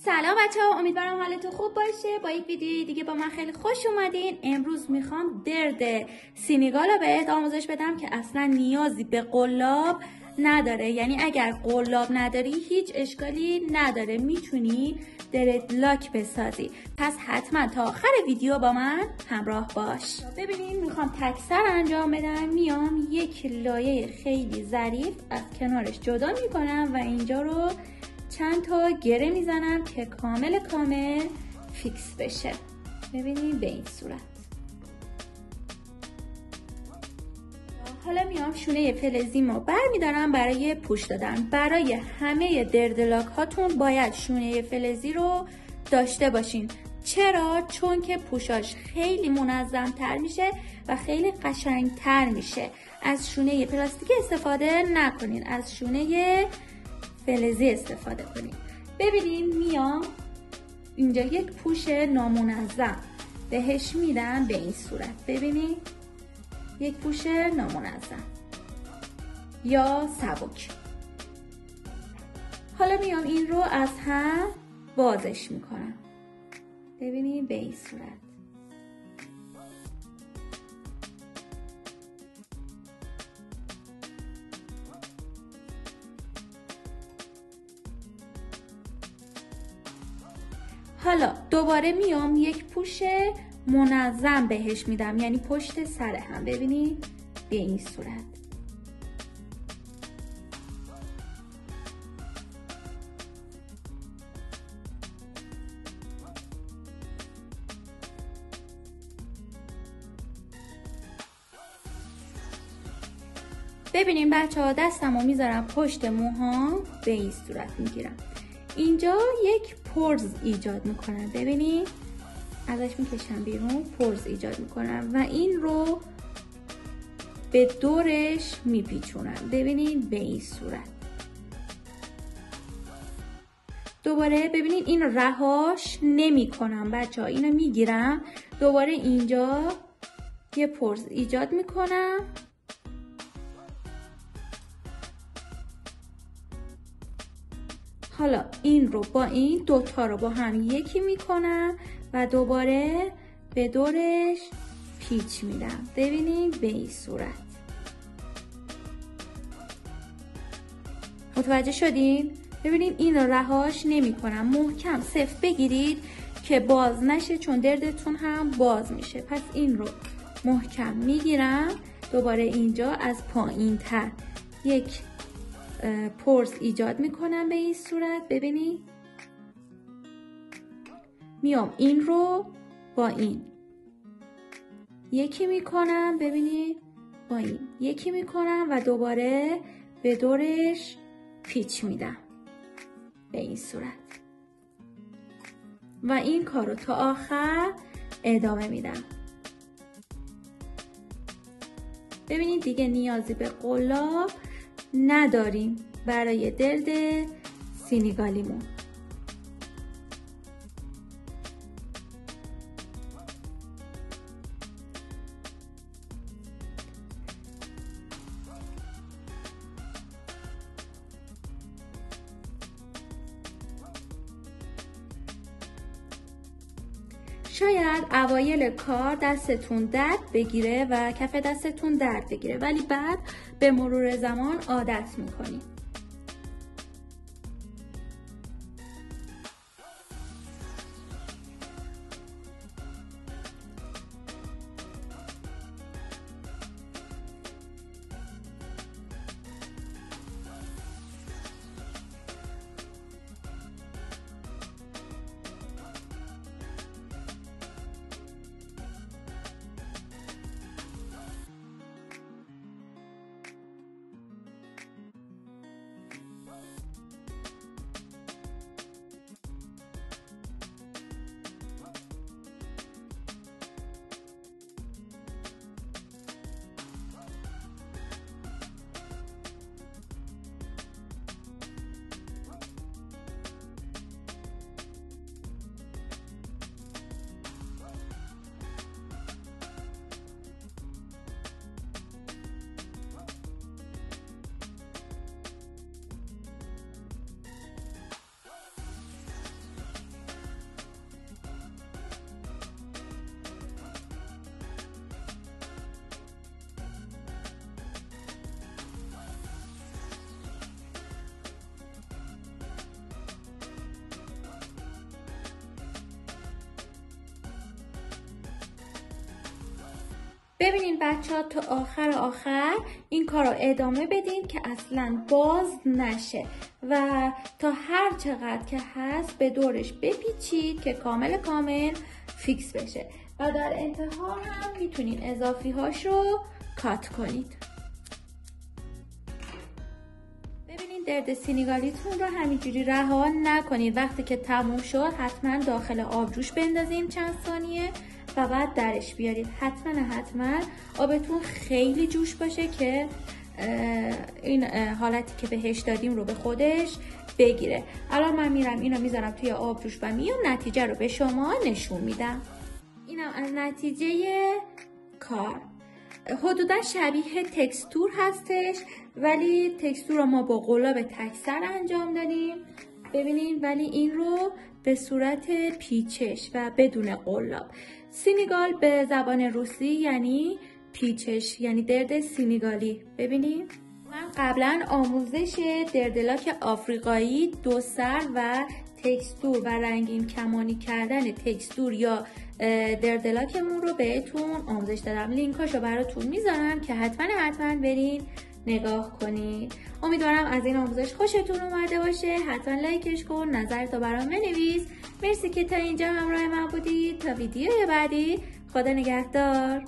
سلام بچه‌ها، امیدوارم حالتون خوب باشه. با یک ویدیو دیگه با من خیلی خوش اومدین. امروز میخوام درد سینیگال رو بهت آموزش بدم که اصلا نیازی به قلاب نداره. یعنی اگر قلاب نداری هیچ اشکالی نداره، میتونی دردلاک بسازی. پس حتما تا آخر ویدیو با من همراه باش. ببینین میخوام تکثر انجام بدم. میام یک لایه خیلی ظریف از کنارش جدا میکنم و اینجا رو چند تا گره میزنم که کامل فیکس بشه. ببینید به این صورت. حالا میام شونه فلزیمو برمیدارم برای پوش دادن. برای همه دردلاک هاتون باید شونه فلزی رو داشته باشین. چرا؟ چون که پوشاش خیلی منظم تر میشه و خیلی قشنگ تر میشه. از شونه پلاستیکی استفاده نکنین، از شونه فلزی استفاده کنید. ببینین میام اینجا یک پوش نامنظم بهش میدم به این صورت. ببینین یک پوش نامنظم یا سبک. حالا میام این رو از هم بازش میکنم. ببینین به این صورت. حالا دوباره میام یک پوش منظم بهش میدم، یعنی پشت سر هم. ببینید به این صورت. ببینین بچه‌ها، دستمو میذارم پشت موهام، به این صورت میگیرم. اینجا یک پرز ایجاد میکنم. ببینید ازش میکشم بیرون، پرز ایجاد میکنم و این رو به دورش میپیچونم. ببینید به این صورت. دوباره ببینید این رهاش نمیکنم بچه‌ها، اینو میگیرم دوباره اینجا یه پرز ایجاد میکنم. حالا این رو با این دوتا رو با هم یکی میکنم و دوباره به دورش پیچ میدم. ببینید به این صورت. متوجه شدین؟ ببینید این رو رهاش نمی کنم، محکم صفر بگیرید که باز نشه، چون دردتون هم باز میشه. پس این رو محکم میگیرم. دوباره اینجا از پایین تر یک پرز ایجاد میکنم به این صورت. ببینید میام این رو با این یکی میکنم. ببینید با این یکی میکنم و دوباره به دورش پیچ میدم به این صورت و این کار رو تا آخر ادامه میدم. ببینید دیگه نیازی به قلاب نداریم برای درد سینیگالیمون. شاید اوایل کار دستتون درد بگیره و کف دستتون درد بگیره، ولی بعد به مرور زمان عادت میکنید. ببینین بچه ها تا آخر این کار رو ادامه بدین که اصلا باز نشه و تا هر چقدر که هست به دورش بپیچید که کامل فیکس بشه و در انتها هم میتونین اضافی هاش رو کات کنید. ببینین درد سینیگالیتون رو همینجوری رها نکنید. وقتی که تموم شد حتما داخل آبجوش بندازین چند ثانیه و بعد درش بیارید. حتما آبتون خیلی جوش باشه که این حالتی که بهش دادیم رو به خودش بگیره. الان من میرم اینو میذارم توی آبجوش و میام نتیجه رو به شما نشون میدم. اینم از نتیجه کار. حدودا شبیه تکستور هستش ولی تکستور رو ما با قلاب تکسر انجام دادیم. ببینین ولی این رو به صورت پیچش و بدون قلاب. سینیگال به زبان روسی یعنی پیچش، یعنی درد سینیگالی. ببینین من قبلا آموزش دردلاک آفریقایی، دو سر و تکستور و رنگین کمانی کردن تکستور یا دردلاکمون رو بهتون آموزش دادم. لینکاشو براتون میذارم که حتما برین نگاه کنید. امیدوارم از این آموزش خوشتون اومده باشه. حتما لایکش کن، نظرتو برام بنویس. مرسی که تا اینجا همراه من بودید. تا ویدیو بعدی، خدا نگهدار.